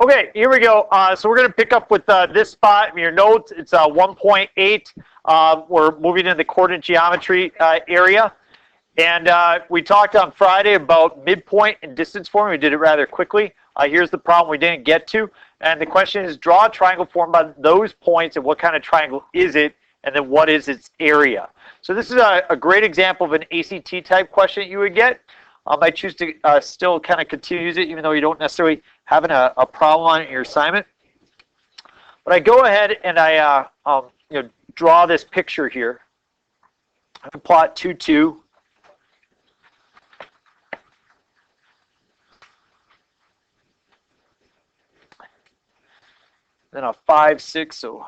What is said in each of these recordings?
Okay, here we go. So we're going to pick up with this spot in your notes. It's 1.8. We're moving into the coordinate geometry area. And we talked on Friday about midpoint and distance formula. We did it rather quickly. Here's the problem we didn't get to. And the question is, draw a triangle formed by those points, and what kind of triangle is it? And then what is its area? So this is a great example of an ACT type question you would get. I choose to still kind of continue to use it, even though you don't necessarily have a problem on it in your assignment. But I go ahead and I draw this picture here. I plot 2, 2. Then a 5, 6. So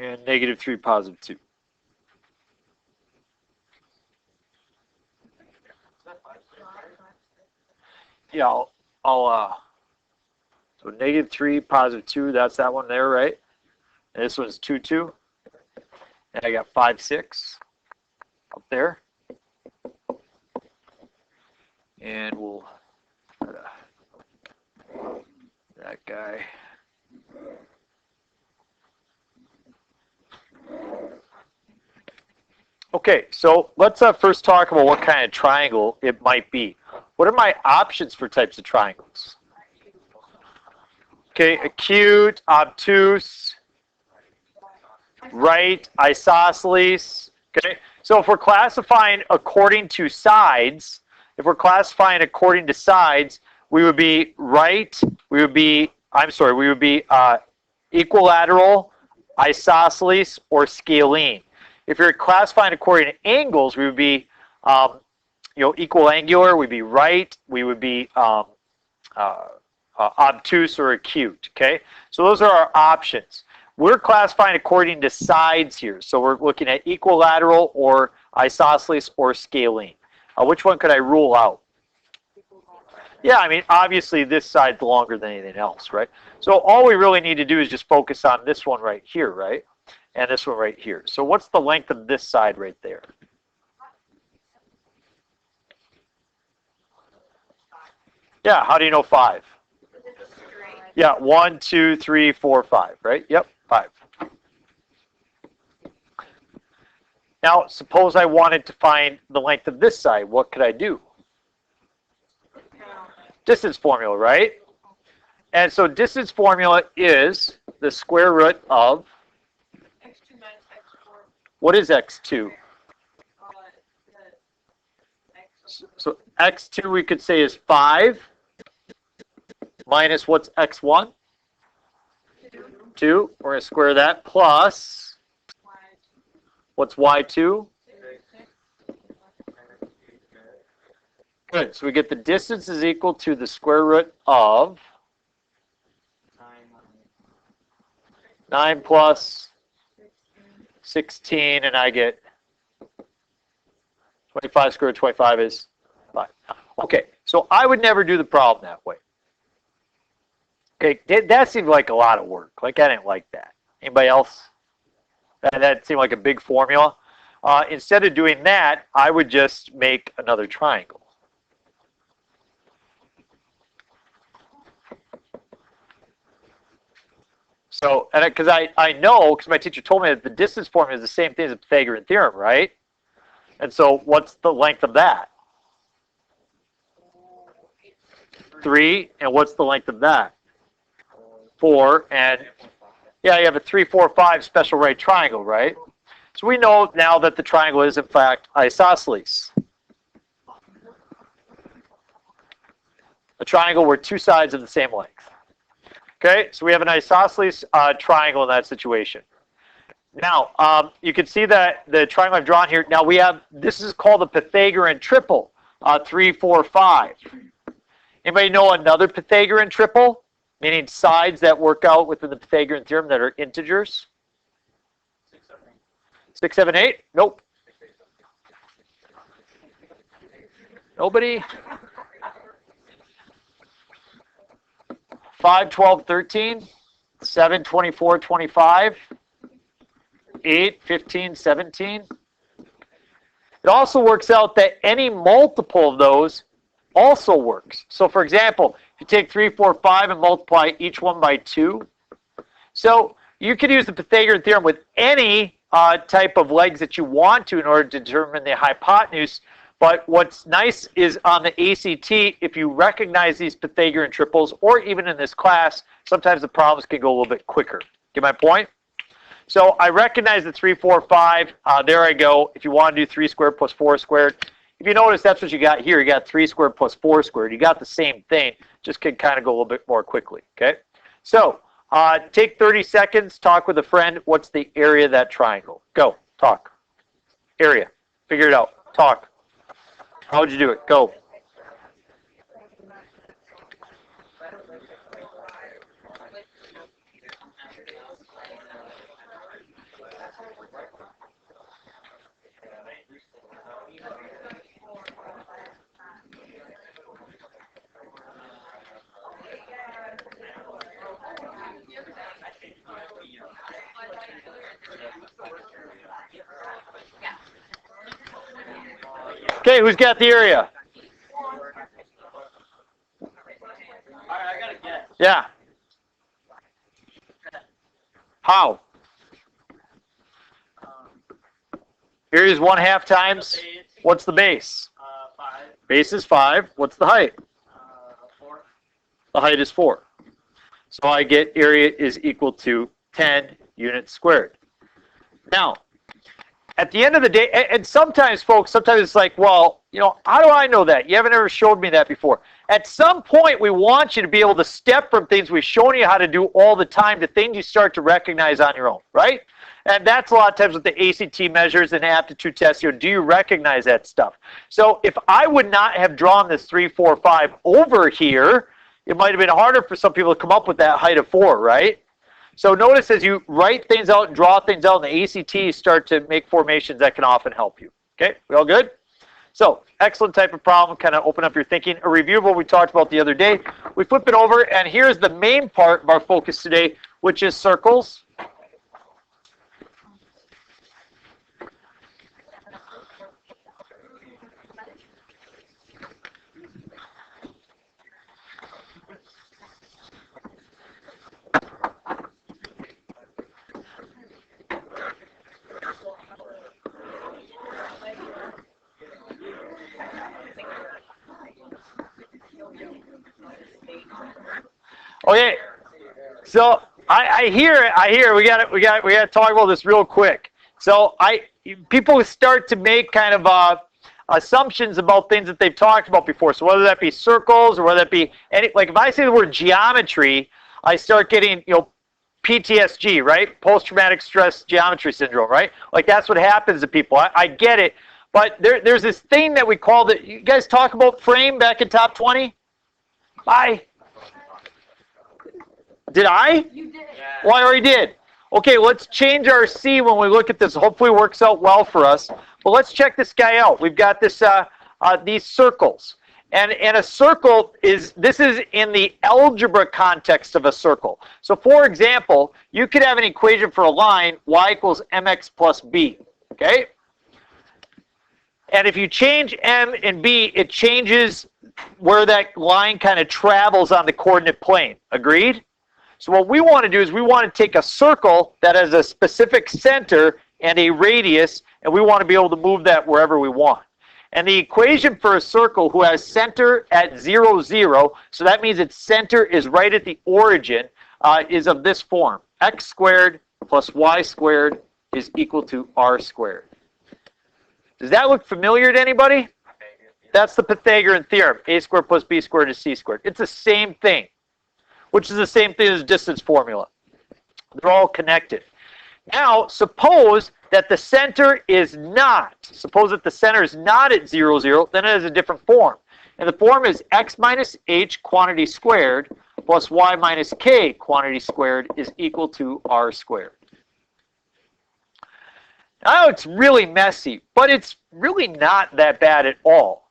and -3, +2. Yeah, so -3, +2, that's that one there, right? And this one's 2, 2. And I got 5, 6 up there. And we'll that guy. Okay, so let's first talk about what kind of triangle it might be. What are my options for types of triangles? Okay, acute, obtuse, right, isosceles. Okay, so if we're classifying according to sides, we would be right, we would be equilateral, isosceles, or scalene. If you're classifying according to angles, we would be, equiangular. We'd be right. We would be obtuse or acute. Okay, so those are our options. We're classifying according to sides here, so we're looking at equilateral or isosceles or scalene. Which one could I rule out? Yeah, I mean, obviously this side's longer than anything else, right? So all we really need to do is just focus on this one right here, right? And this one right here. So what's the length of this side right there? Yeah, how do you know 5? Yeah, 1, 2, 3, 4, 5, right? Yep, 5. Now, suppose I wanted to find the length of this side. What could I do? Distance formula, right? And so distance formula is the square root of, what is x2? So x2 we could say is 5 minus what's x1? 2. We're going to square that plus, what's y2? Good. So we get the distance is equal to the square root of 9 plus 16, and I get 25 squared 25 is 5. Okay, so I would never do the problem that way. Okay, that seemed like a lot of work. Like, I didn't like that. Anybody else? That seemed like a big formula. Instead of doing that, I would just make another triangle. So, and because I know, because my teacher told me that the distance formula is the same thing as the Pythagorean theorem, right? And so what's the length of that? 3. And what's the length of that? 4. And yeah, you have a 3, 4, 5 special right triangle, right? So we know now that the triangle is, in fact, isosceles. A triangle where two sides of the same length. Okay, so we have an isosceles triangle in that situation. Now, you can see that the triangle I've drawn here. Now we have, this is called the Pythagorean triple, 3, 4, 5. Anybody know another Pythagorean triple? Meaning sides that work out within the Pythagorean theorem that are integers? 6, 7, 8? Nope. Nobody? 5, 12, 13. 7, 24, 25. 8, 15, 17. It also works out that any multiple of those also works. So for example, if you take 3, 4, 5 and multiply each one by 2. So you could use the Pythagorean theorem with any type of legs that you want to in order to determine the hypotenuse. But what's nice is on the ACT, if you recognize these Pythagorean triples, or even in this class, sometimes the problems can go a little bit quicker. Get my point? So I recognize the 3, 4, 5. There I go. If you want to do 3 squared plus 4 squared, if you notice, that's what you got here. You got 3 squared plus 4 squared. You got the same thing, just can kind of go a little bit more quickly. Okay. So take 30 seconds. Talk with a friend. What's the area of that triangle? Go. Talk. Area. Figure it out. Talk. How would you do it? Go. Okay, who's got the area? Yeah. How? Area is 1/2 times. What's the base? 5. Base is 5. What's the height? 4. The height is 4. So I get area is equal to 10 units squared. Now, at the end of the day, and sometimes, folks, sometimes it's like, well, you know, how do I know that? You haven't ever showed me that before. At some point, we want you to be able to step from things we've shown you how to do all the time to things you start to recognize on your own, right? And that's a lot of times with the ACT measures and aptitude tests. You know, do you recognize that stuff? So if I would not have drawn this 3, 4, 5 over here, it might have been harder for some people to come up with that height of 4, right? So notice as you write things out and draw things out in the ACT, you start to make formations that can often help you. Okay, we all good? So, excellent type of problem, kind of open up your thinking. A review of what we talked about the other day. We flip it over, and here's the main part of our focus today, which is circles. Okay, so I hear we got to talk about this real quick. So people start to make kind of assumptions about things that they've talked about before. So whether that be circles or whether that be any, like if I say the word geometry, I start getting, you know, PTSD, right? Post-traumatic stress geometry syndrome, right? Like that's what happens to people. I get it, but there's this thing that we call it. You guys talk about frame back in top 20. Bye. Did I? You did. Yeah. Well, I already did. Okay, let's change our C when we look at this. Hopefully it works out well for us. But let's check this guy out. We've got this these circles. And a circle is in the algebra context of a circle. So for example, you could have an equation for a line, y equals mx plus b. Okay? And if you change m and b, it changes where that line kind of travels on the coordinate plane. Agreed? So what we want to do is we want to take a circle that has a specific center and a radius, and we want to be able to move that wherever we want. And the equation for a circle who has center at 0, 0, so that means its center is right at the origin, is of this form. X squared plus y squared is equal to r squared. Does that look familiar to anybody? That's the Pythagorean theorem. A squared plus b squared is c squared. It's the same thing, which is the same thing as distance formula. They're all connected. Now, suppose that the center is not. Suppose that the center is not at 0, 0. Then it has a different form. And the form is x minus h quantity squared plus y minus k quantity squared is equal to r squared. Now, it's really messy, but it's really not that bad at all.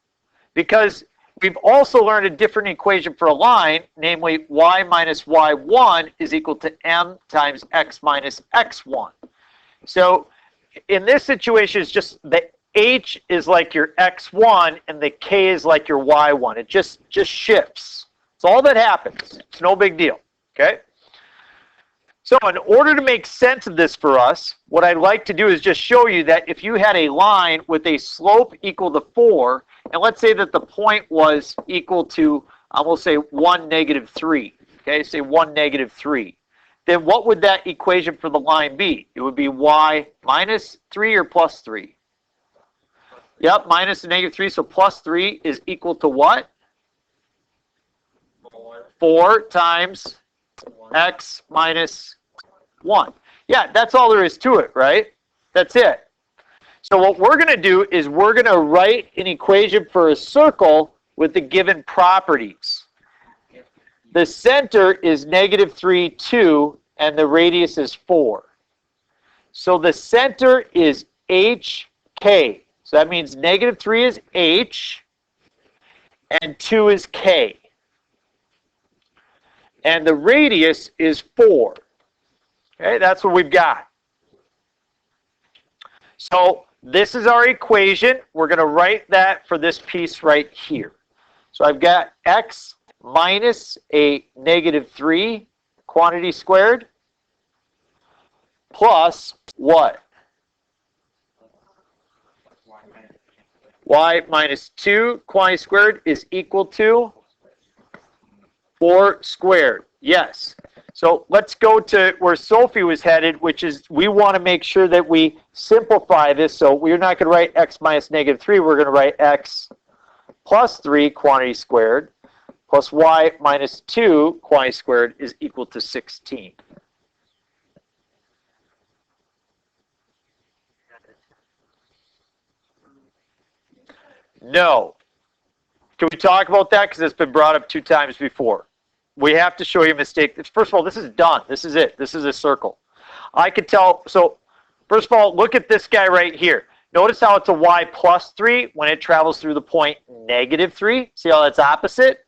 Because we've also learned a different equation for a line, namely y minus y1 is equal to m times x minus x1. So in this situation, it's just the h is like your x1 and the k is like your y1. It just shifts. It's all that happens. It's no big deal. Okay? So in order to make sense of this for us, what I'd like to do is just show you that if you had a line with a slope equal to 4, and let's say that the point was equal to, we'll say 1, negative 3. Okay, say 1, negative 3. Then what would that equation for the line be? It would be y minus 3 or plus 3? Yep, minus the negative 3, so plus 3 is equal to what? 4 times x minus 1. Yeah, that's all there is to it, right? That's it. So what we're going to do is we're going to write an equation for a circle with the given properties. The center is negative 3, 2, and the radius is 4. So the center is HK. So that means negative 3 is H, and 2 is K. And the radius is 4. Okay, that's what we've got. So this is our equation. We're going to write that for this piece right here. So I've got x minus a negative 3 quantity squared plus what? Y minus 2 quantity squared is equal to 4 squared. Yes. So let's go to where Sophie was headed, which is we want to make sure that we simplify this. So we're not going to write x minus negative 3. We're going to write x plus 3 quantity squared plus y minus 2 quantity squared is equal to 16. No. Can we talk about that? Because it's been brought up 2 times before. We have to show you a mistake. First of all, this is done. This is it. This is a circle. I could tell. So first of all, look at this guy right here. Notice how it's a y plus 3 when it travels through the point negative 3. See how that's opposite?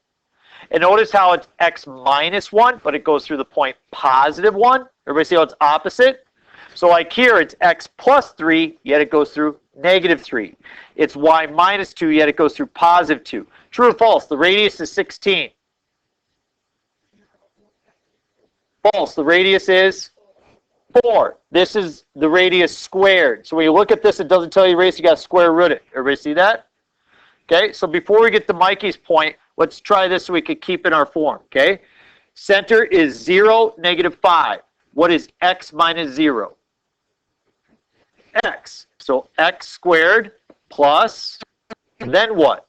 And notice how it's x minus 1, but it goes through the point positive 1. Everybody see how it's opposite? So like here, it's x plus 3, yet it goes through negative 3. It's y minus 2, yet it goes through positive 2. True or false? The radius is 16. False. The radius is 4. This is the radius squared. So when you look at this, it doesn't tell you radius. You got to square root it. Everybody see that? Okay. So before we get to Mikey's point, let's try this so we can keep in our form. Okay. Center is 0, negative 5. What is x minus 0? X. So x squared plus, then what?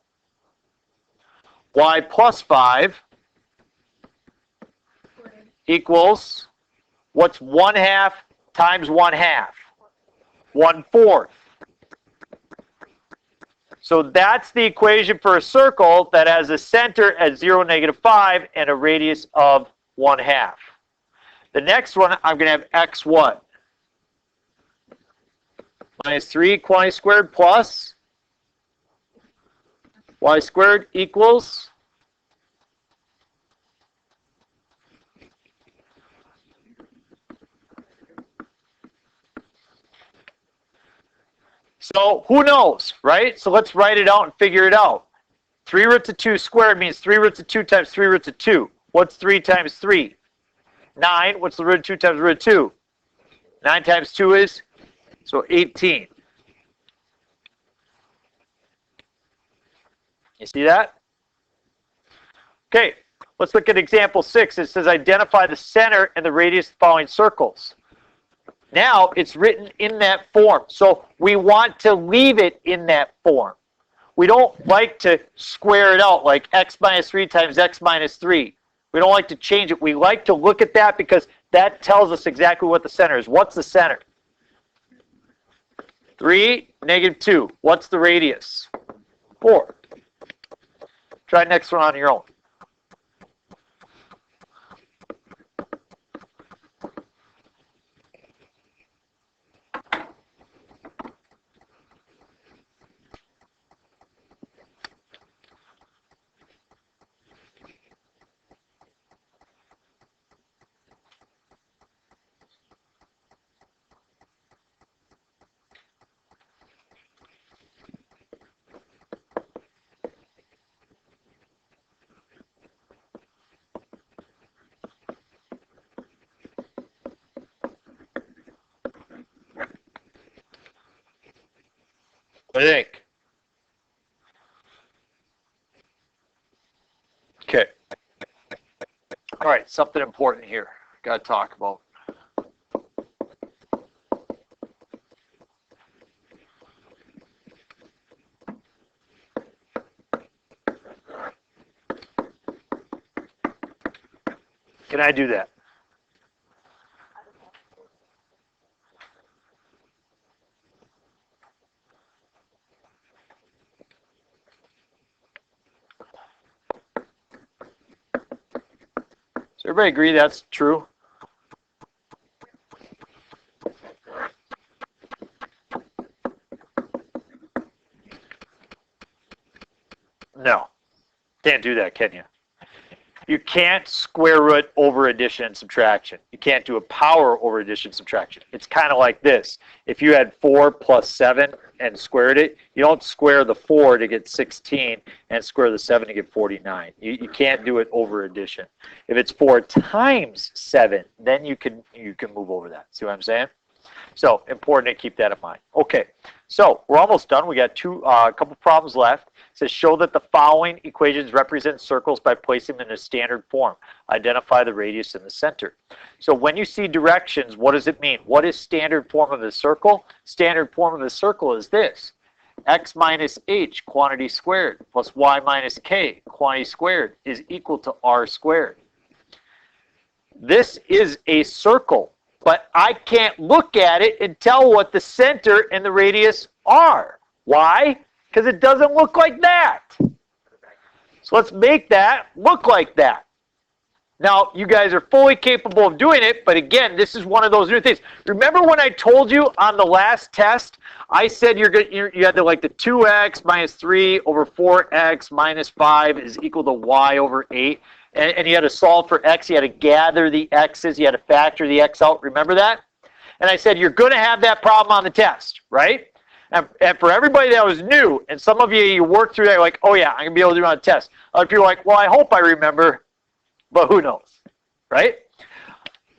Y plus 5 equals, what's 1/2 times 1/2? 1/4. So that's the equation for a circle that has a center at 0, negative 5 and a radius of 1/2. The next one, I'm going to have x what? Minus 3 quantity squared plus y squared equals so who knows, right? So let's write it out and figure it out. 3 roots of 2 squared means 3 roots of 2 times 3 roots of 2. What's 3 times 3? 9. What's the root of 2 times root of 2? 9 times 2 is? So 18. You see that? Okay, let's look at example 6. It says identify the center and the radius of the following circles. Now it's written in that form. So we want to leave it in that form. we don't like to square it out like x minus 3 times x minus 3. We don't like to change it. We like to look at that because that tells us exactly what the center is. What's the center? 3, negative 2. What's the radius? 4. Try next one on your own. What do you think? Okay. All right, something important here. Got to talk about. Can I do that? Does everybody agree that's true? No. Can't do that, can you? You can't square root over addition and subtraction. You can't do a power over addition and subtraction. It's kind of like this. If you had 4 plus 7 and squared it, you don't square the 4 to get 16 and square the 7 to get 49. You can't do it over addition. If it's 4 times 7, then you can move over that. See what I'm saying? So important to keep that in mind. Okay, so we're almost done. We got a couple problems left. It says show that the following equations represent circles by placing them in a standard form. Identify the radius and the center. So when you see directions, what does it mean? What is standard form of a circle? Standard form of a circle is this. X minus h, quantity squared, plus y minus k, quantity squared, is equal to r squared. This is a circle, but I can't look at it and tell what the center and the radius are. Why? Because it doesn't look like that. So let's make that look like that. Now, you guys are fully capable of doing it, but again, this is one of those new things. Remember when I told you on the last test, I said you had to like the 2x minus 3 over 4x minus 5 is equal to y over 8. And you had to solve for x. You had to gather the x's. You had to factor the x out. Remember that? And I said, you're going to have that problem on the test, right? And for everybody that was new, and some of you work through that, you're like, oh yeah, I'm going to be able to do it on a test. Other people are like, well, I hope I remember, but who knows, right?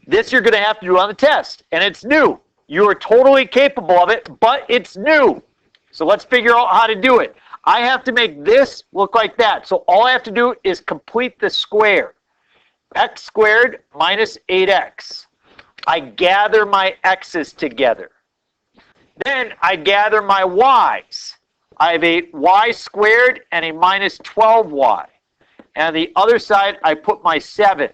This you're going to have to do on the test, and it's new. You are totally capable of it, but it's new. So let's figure out how to do it. I have to make this look like that. So all I have to do is complete the square. X squared minus 8x. I gather my x's together. Then I gather my y's. I have a y squared and a minus 12y. And on the other side, I put my 7.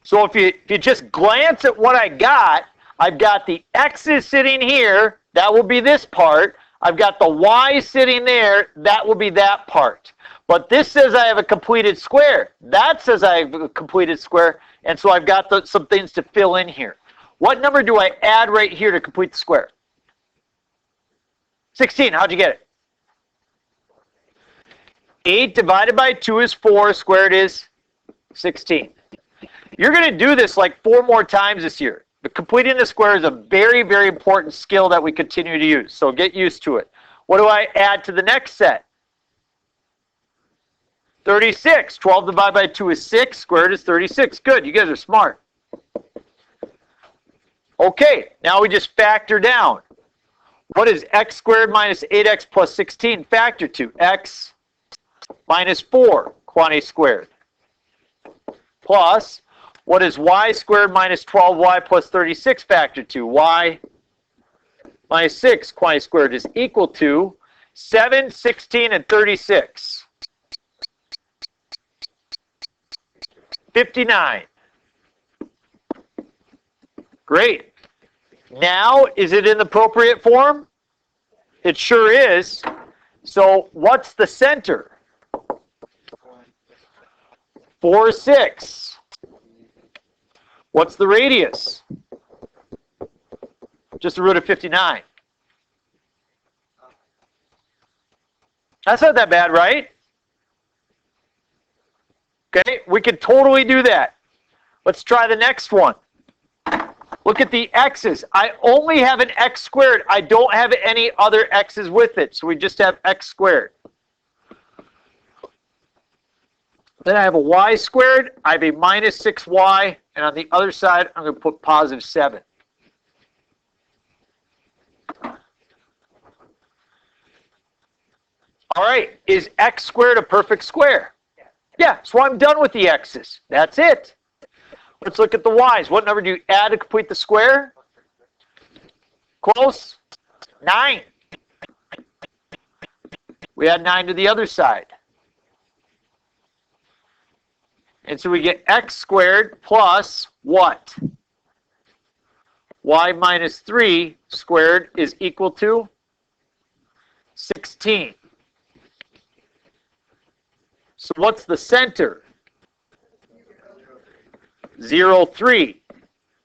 So if you just glance at what I got, I've got the x's sitting here. That will be this part. I've got the y sitting there. That will be that part. But this says I have a completed square. That says I have a completed square. And so I've got some things to fill in here. What number do I add right here to complete the square? 16. How'd you get it? 8 divided by 2 is 4. Squared is 16. You're going to do this like 4 more times this year. But completing the square is a very, very important skill that we continue to use. So get used to it. What do I add to the next set? 36. 12 divided by 2 is 6. Squared is 36. Good. You guys are smart. Okay. Now we just factor down. What is x squared minus 8x plus 16 factor to? X minus 4, quantity squared. Plus, what is y squared minus 12y plus 36 factor to? Y minus 6 quantity squared is equal to 7, 16, and 36. 59. Great. Now, is it in the appropriate form? It sure is. So what's the center? 4, 6. What's the radius? Just the root of 59. That's not that bad, right? Okay, we can totally do that. Let's try the next one. Look at the x's. I only have an x squared. I don't have any other x's with it, so we just have x squared. Then I have a y squared. I have a minus 6y, and on the other side, I'm going to put positive 7. All right, is x squared a perfect square? Yeah, so I'm done with the x's. That's it. Let's look at the y's. What number do you add to complete the square? Close. 9. We add 9 to the other side. And so we get x squared plus what? Y minus 3 squared is equal to 16. So what's the center? 0, 3.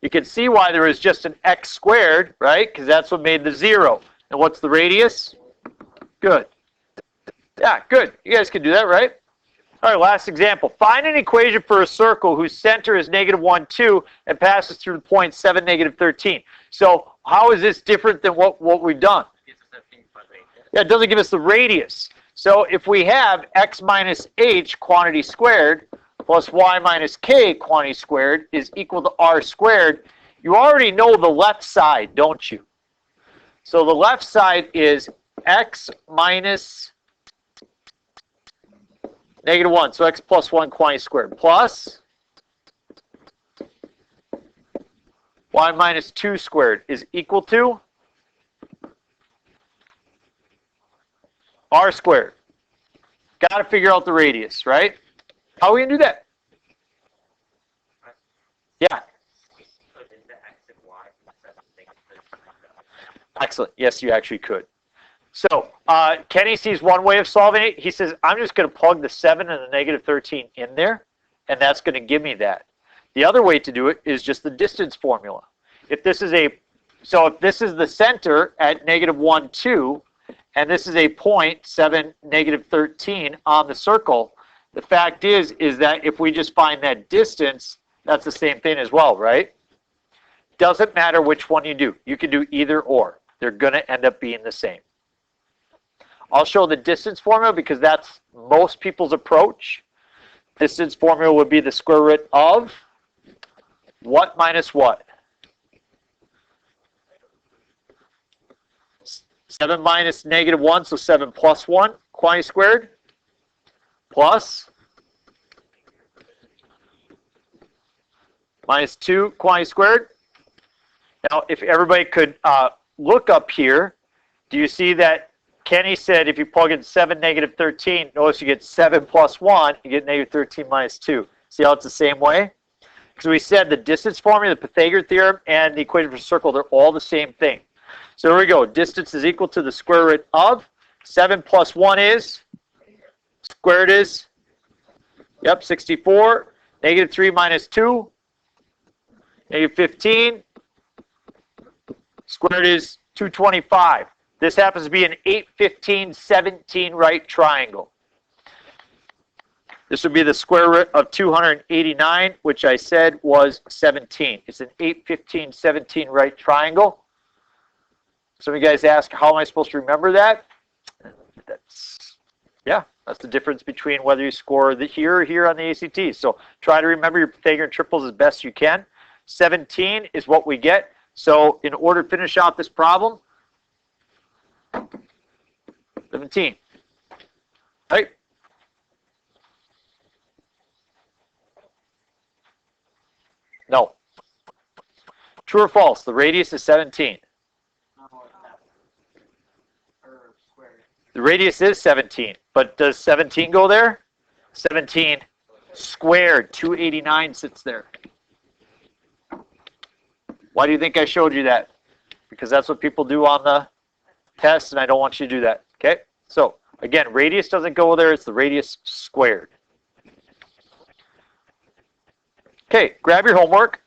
You can see why there is just an x squared, right? Because that's what made the 0. And what's the radius? Good. Yeah, good. You guys can do that, right? All right, last example. Find an equation for a circle whose center is negative 1, 2 and passes through the point 7, negative 13. So how is this different than what we've done? Yeah, it doesn't give us the radius. So if we have x minus h quantity squared plus y minus k quantity squared is equal to r squared, you already know the left side, don't you? So the left side is x minus negative 1, so x plus 1 quantity squared, plus y minus 2 squared is equal to r squared. Got to figure out the radius, right? How are we going to do that? Yeah. Excellent. Yes, you actually could. So Kenny sees one way of solving it. He says, I'm just going to plug the 7 and the negative 13 in there, and that's going to give me that. The other way to do it is just the distance formula. If this is if this is the center at negative 1, 2, and this is a point 7, negative 13 on the circle, the fact is that if we just find that distance, that's the same thing as well, right? Doesn't matter which one you do. You can do either or. They're going to end up being the same. I'll show the distance formula because that's most people's approach. Distance formula would be the square root of what minus what? 7 minus negative 1, so 7 plus 1, quantity squared, plus minus 2, quantity squared. Now, if everybody could look up here, do you see that Kenny said if you plug in 7, negative 13, notice you get 7 plus 1, you get negative 13 minus 2. See how it's the same way? Because we said the distance formula, the Pythagorean theorem, and the equation for a circle, they're all the same thing. So here we go. Distance is equal to the square root of 7 plus 1 is, squared is, yep, 64. Negative 3 minus 2, negative 15. Squared is 225. This happens to be an 8, 15, 17 right triangle. This would be the square root of 289, which I said was 17. It's an 8, 15, 17 right triangle. Some of you guys ask, how am I supposed to remember that? That's the difference between whether you score here or here on the ACT. So try to remember your Pythagorean triples as best you can. 17 is what we get. So in order to finish out this problem, 17. Right? No. True or false? The radius is 17. The radius is 17, but does 17 go there? 17 squared, 289 sits there. Why do you think I showed you that? Because that's what people do on the test, and I don't want you to do that. Okay? So, again, radius doesn't go there. It's the radius squared. Okay, grab your homework.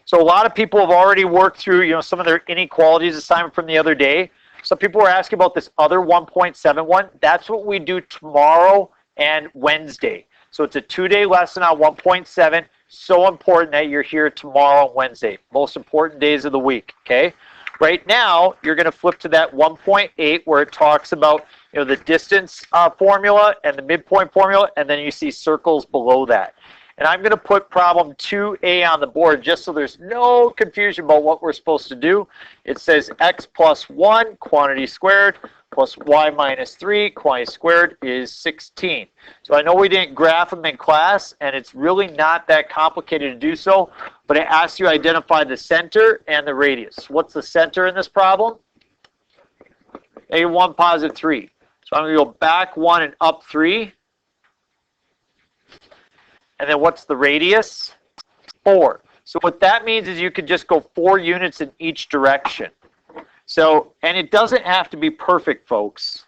So a lot of people have already worked through, some of their inequalities assignment from the other day. Some people were asking about this other 1.71. That's what we do tomorrow and Wednesday. So it's a 2-day lesson on 1.7. So important that you're here tomorrow and Wednesday. Most important days of the week, okay? Right now, you're going to flip to that 1.8 where it talks about the distance formula and the midpoint formula, and then you see circles below that. And I'm going to put problem 2A on the board just so there's no confusion about what we're supposed to do. It says x plus 1, quantity squared, plus y minus 3, quantity squared is 16. So I know we didn't graph them in class, and it's really not that complicated to do so, but it asks you to identify the center and the radius. What's the center in this problem? A1 positive 3. So I'm going to go back 1 and up 3. And then what's the radius? 4. So what that means is you could just go 4 units in each direction. So, and it doesn't have to be perfect, folks.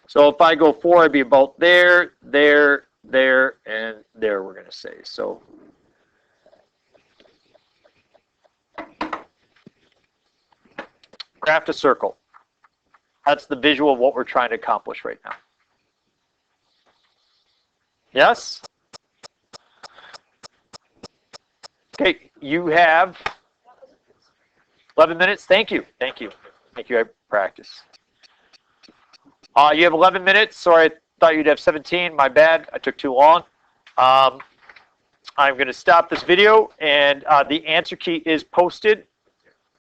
So if I go 4, I'd be about there, there, there, and there, we're going to say. So craft a circle. That's the visual of what we're trying to accomplish right now. Yes? Okay, you have 11 minutes. Thank you. Thank you. Thank you. I practice. You have 11 minutes. Sorry, I thought you'd have 17. My bad. I took too long. I'm going to stop this video, and the answer key is posted